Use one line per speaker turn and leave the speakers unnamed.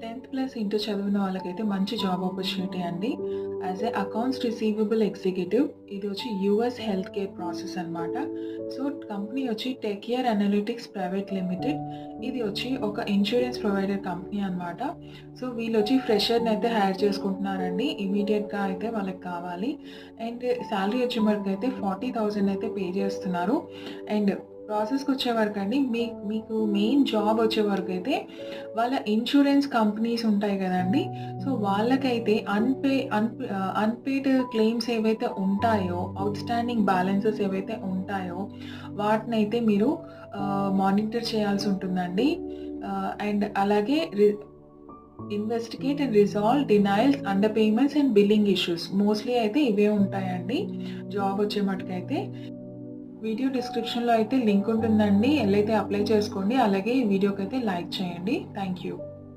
10th plus inter చదివిన వాళ్ళకైతే మంచి జాబ్ ఆపర్చునిటీ అండి. As a accounts receivable executive ఇది వచ్చి యూఎస్ హెల్త్ కేర్ ప్రాసెస్ అనమాట. సో కంపెనీ వచ్చి టెక్‌కేర్ అనలిటిక్స్ ప్రైవేట్ లిమిటెడ్. ఇది వచ్చి ఒక ఇన్సూరెన్స్ ప్రొవైడర్ కంపెనీ అనమాట. సో వీళ్ళొచ్చి ఫ్రెషర్‌ని అయితే హైర్ చేసుకుంటున్నారండి. ఇమ్మీడియేట్‌గా అయితే వాళ్ళకి కావాలి. అండ్ సాలరీ వచ్చే వరకైతే 40,000 అయితే పే చేస్తున్నారు. అండ్ ప్రాసెస్‌కొచ్చేవరకండి మీకు మెయిన్ జాబ్ వచ్చే వరకైతే వాళ్ళ ఇన్సూరెన్స్ కంపెనీస్ ఉంటాయి గదండీ! సో వాళ్ళకైతే అన్‌పెయిడ్ క్లెయిమ్స్ ఏవైతే ఉంటాయో, ఔట్‌స్టాండింగ్ బ్యాలెన్సెస్ ఏవైతే ఉంటాయో వాటినైతే మీరు మానిటర్ చేయాల్సి ఉంటుందండి. అండ్ అలాగే investigate and resolve denials, under payments and billing issues mostly అయితే ఇవే ఉంటాయండి జాబ్ వచ్చే మటుకైతే. వీడియో డిస్క్రిప్షన్‌లో అయితే లింక్ ఉంటుందండి. ఎళ్ళైతే అప్లై చేసుకోండి. అలాగే ఈ వీడియోకైతే లైక్ చేయండి. Thank you.